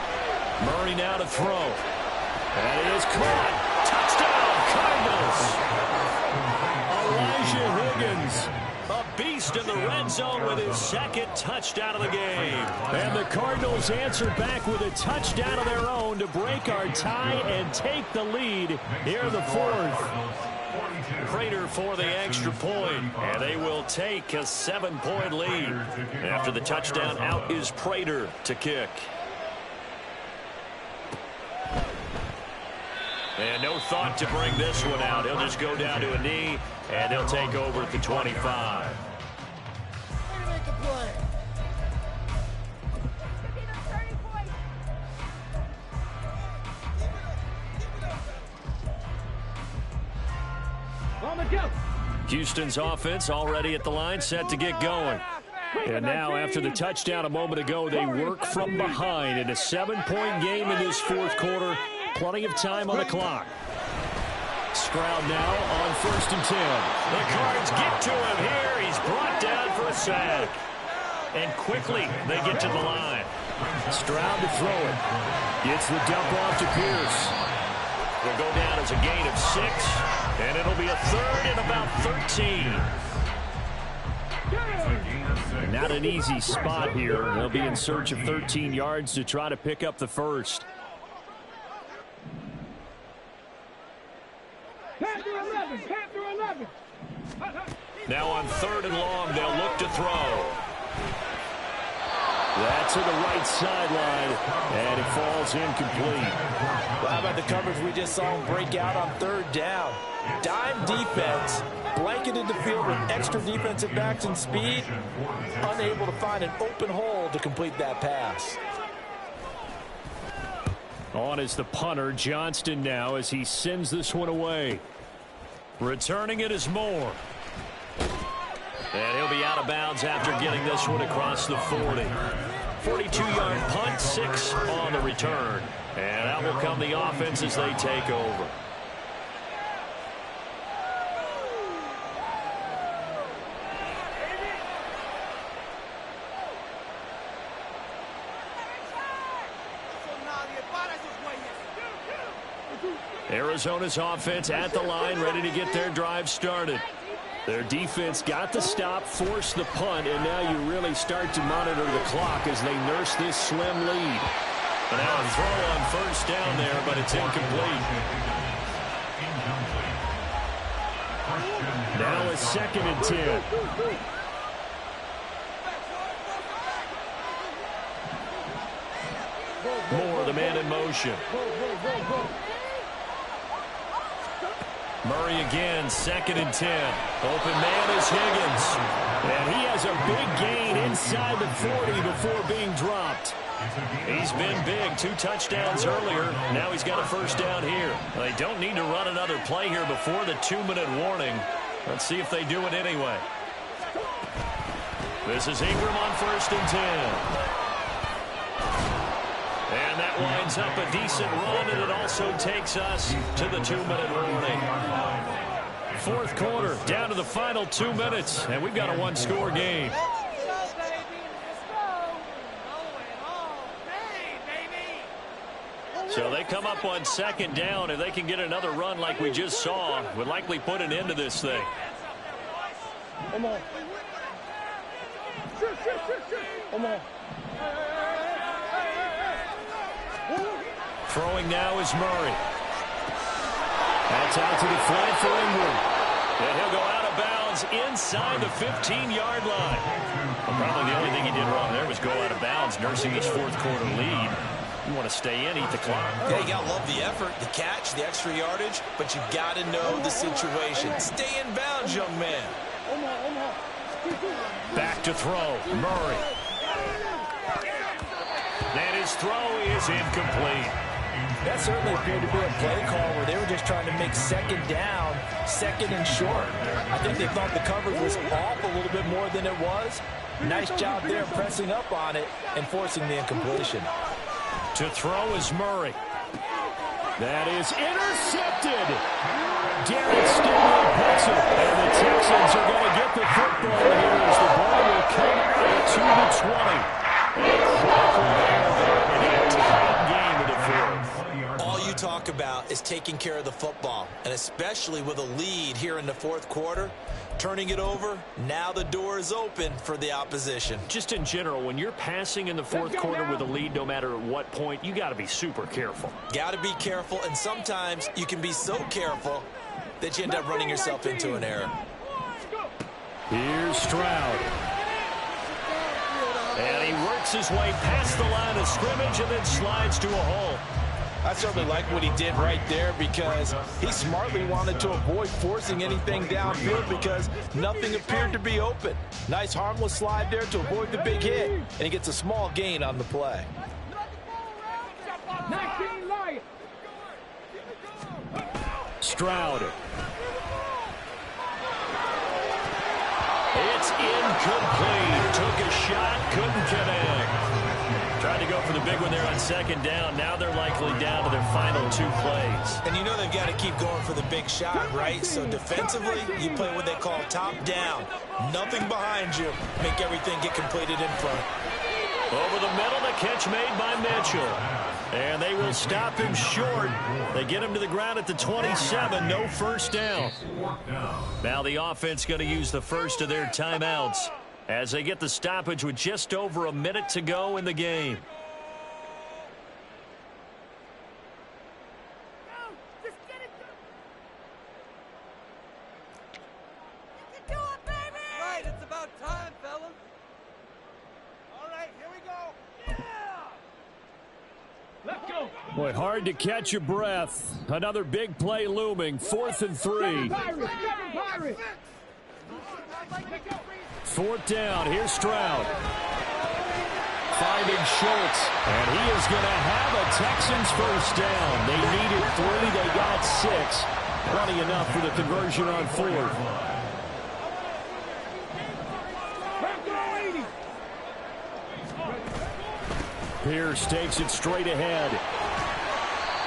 Speaker 1: Murray now to throw. And it is caught. Touchdown, Cardinals. Elijah Higgins, a beast in the red zone with his second touchdown of the game. And the Cardinals answer back with a touchdown of their own to break our tie and take the lead here in the fourth. Prater for the extra point, and they will take a 7-point lead. After the touchdown, out is Prater to kick. And no thought to bring this one out. He'll just go down to a knee, and he'll take over at the 25. Houston's offense already at the line, set to get going. And now, after the touchdown a moment ago, they work from behind in a 7-point game in this fourth quarter. Plenty of time on the clock. Stroud now on 1st and 10. The Cards get to him here. He's brought down for a sack. And quickly, they get to the line. Stroud to throw it. Gets the dump off to Pierce. Will go down as a gain of 6. And it'll be a third and about 13. Not an easy spot here. They'll be in search of 13 yards to try to pick up the first. Now on 3rd and long, they'll look to throw. That's to the right sideline, and it falls incomplete.
Speaker 2: Well, how about the coverage we just saw him break out on 3rd down? Dime defense, blanketed the field with extra defensive backs and speed, unable to find an open hole to complete that pass.
Speaker 1: On is the punter, Johnston, now as he sends this one away. Returning it is Moore. And he'll be out of bounds after getting this one across the 40. 42-yard punt, 6 on the return. And out will come the offense as they take over. Arizona's offense at the line, ready to get their drive started. Their defense got the stop, forced the punt, and now you really start to monitor the clock as they nurse this slim lead. But now a throw on 1st down there, but it's incomplete. Now a 2nd and 10. Moore, the man in motion. Murray again, 2nd and 10. Open man is Higgins. And he has a big gain inside the 40 before being dropped. He's been big. 2 touchdowns earlier. Now he's got a 1st down here. They don't need to run another play here before the 2-minute warning. Let's see if they do it anyway. This is Ingram on 1st and 10. And that winds up a decent run, and it also takes us to the 2-minute warning. Fourth quarter, down to the final 2 minutes, and we've got a 1-score game. So they come up on second down. If they can get another run like we just saw, would likely put an end to this thing.
Speaker 5: Come on. Come on.
Speaker 1: Throwing now is Murray. That's out to the flat for Ingram. And he'll go out of bounds inside the 15-yard line. Well, probably the only thing he did wrong there was go out of bounds, nursing this fourth-quarter lead. You want to stay in, eat the clock.
Speaker 2: Yeah, you got to love the effort, the catch, the extra yardage, but you got to know the situation. Stay in bounds, young man.
Speaker 1: Back to throw. Murray. And his throw is incomplete.
Speaker 2: That certainly appeared to be a play call where they were just trying to make second down, second and short. I think they thought the coverage was off a little bit more than it was. Nice job there pressing up on it and forcing the incompletion.
Speaker 1: To throw is Murray. That is intercepted. Derek Stingley puts it. And the Texans are going to get the football here as the ball will come out to the 20.
Speaker 2: All you talk about is taking care of the football, and especially with a lead here in the fourth quarter, turning it over, now the door is open for the opposition.
Speaker 1: Just in general, when you're passing in the fourth quarter with a lead, no matter at what point, you got to be super careful.
Speaker 2: Got to be careful, and sometimes you can be so careful that you end up running yourself into an error.
Speaker 1: Here's Stroud. And he works his way past the line of scrimmage and then slides to a hole.
Speaker 4: I certainly like what he did right there because he smartly wanted to avoid forcing anything downfield because nothing appeared to be open. Nice harmless slide there to avoid the big hit, and he gets a small gain on the play.
Speaker 1: Stroud. It's incomplete. Took a shot, couldn't connect. Tried to go for the big one there on second down. Now they're likely down to their final two plays.
Speaker 2: And you know they've got to keep going for the big shot, right? So defensively, you play what they call top down. Nothing behind you. Make everything get completed in front.
Speaker 1: Over the middle, the catch made by Mitchell. And they will stop him short. They get him to the ground at the 27. No first down. Now the offense going to use the first of their timeouts as they get the stoppage with just over a minute to go in the game. Boy, hard to catch your breath. Another big play looming. 4th and 3. Fourth down. Here's Stroud. Finding Schultz. And he is going to have a Texans first down. They needed 3. They got 6. Plenty enough for the conversion on 4th. Pierce takes it straight ahead.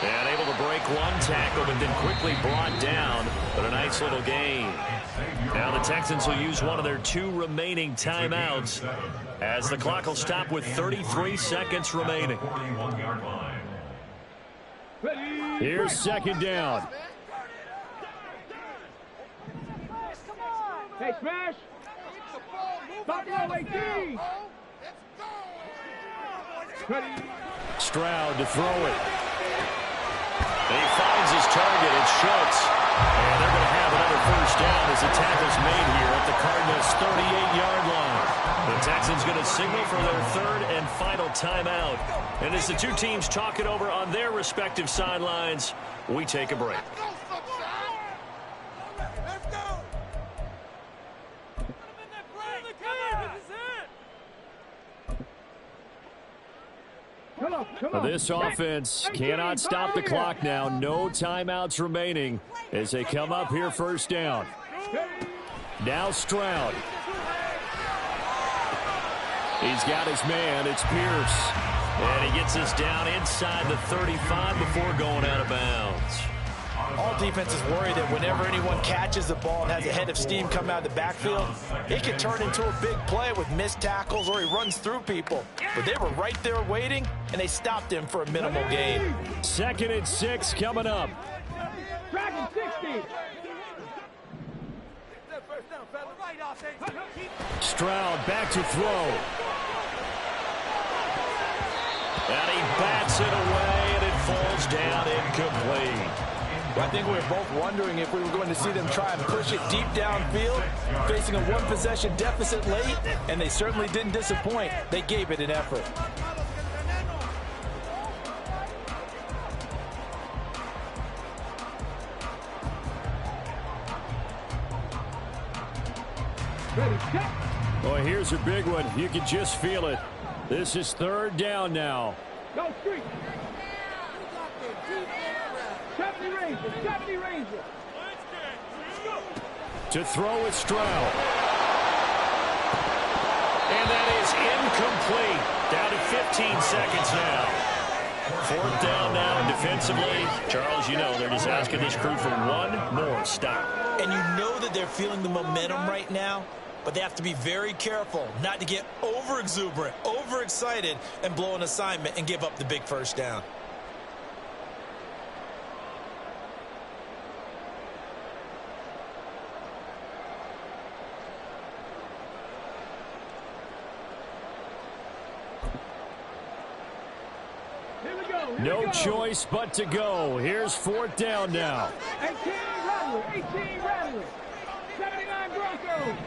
Speaker 1: And able to break one tackle, but then quickly brought down. But a nice little gain. Now the Texans will use one of their 2 remaining timeouts as the clock will stop with 33 seconds remaining. Here's second down.
Speaker 5: Hey, Smash! Stop the 18!
Speaker 1: Stroud to throw it. He finds his target. It's Schultz. And they're going to have another first down as the tackle's made here at the Cardinals' 38-yard line. The Texans going to signal for their 3rd and final timeout. And as the two teams talk it over on their respective sidelines, we take a break. This offense cannot stop the clock now. No timeouts remaining as they come up here first down. Now Stroud. He's got his man. It's Pierce. And he gets us down inside the 35 before going out of bounds.
Speaker 2: All defenses worry that whenever anyone catches the ball and has a head of steam come out of the backfield, it can turn into a big play with missed tackles or he runs through people. But they were right there waiting, and they stopped him for a minimal gain.
Speaker 1: 2nd and 6 coming up.
Speaker 5: Dragon 60.
Speaker 1: Stroud back to throw. And he bats it away, and it falls down incomplete.
Speaker 2: I think we were both wondering if we were going to see them try and push it deep downfield, facing a one-possession deficit late, and they certainly didn't disappoint. They gave it an effort.
Speaker 1: Boy, here's a big one. You can just feel it. This is 3rd down now.
Speaker 5: Go street. 70 Ranger. 70 Ranger.
Speaker 1: To throw with Stroud. And that is incomplete. Down to 15 seconds now. 4th down now, and defensively, Charles, you know, they're just asking this crew for one more stop.
Speaker 2: And you know that they're feeling the momentum right now, but they have to be very careful not to get over-exuberant, overexcited, and blow an assignment and give up the big 1st down.
Speaker 1: No choice but to go. Here's 4th down now.
Speaker 5: 18 Rattler. 18 Rattler. 79 Broncos.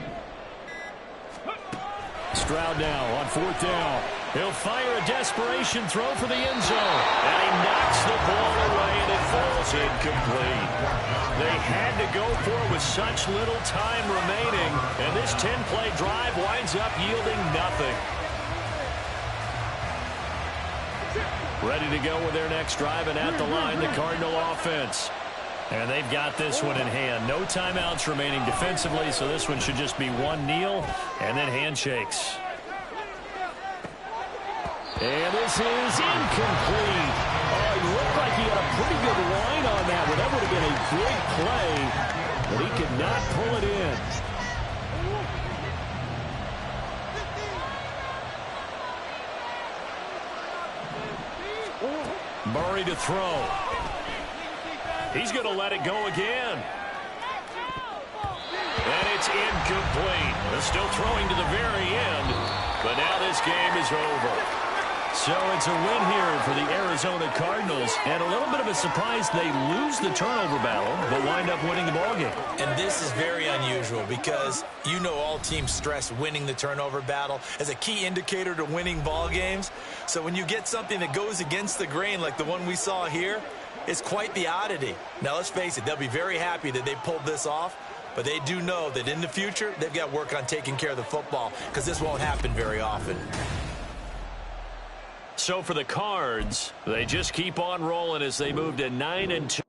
Speaker 1: Stroud now on 4th down. He'll fire a desperation throw for the end zone. And he knocks the ball away, and it falls incomplete. They had to go for it with such little time remaining. And this 10-play drive winds up yielding nothing. Ready to go with their next drive, and at the line, the Cardinal offense. And they've got this one in hand. No timeouts remaining defensively, so this one should just be one kneel and then handshakes. And this is incomplete. Oh, it looked like he had a pretty good line on that one. That would have been a big play, but he could not pull it in. Murray to throw. He's going to let it go again. And it's incomplete. They're still throwing to the very end, but now this game is over. So it's a win here for the Arizona Cardinals, and a little bit of a surprise they lose the turnover battle, but wind up winning the ballgame.
Speaker 2: And this is very unusual because you know all teams stress winning the turnover battle as a key indicator to winning ball games. So when you get something that goes against the grain like the one we saw here, it's quite the oddity. Now, let's face it, they'll be very happy that they pulled this off, but they do know that in the future, they've got work on taking care of the football because this won't happen very often.
Speaker 1: So for the Cards, they just keep on rolling as they move to 9-2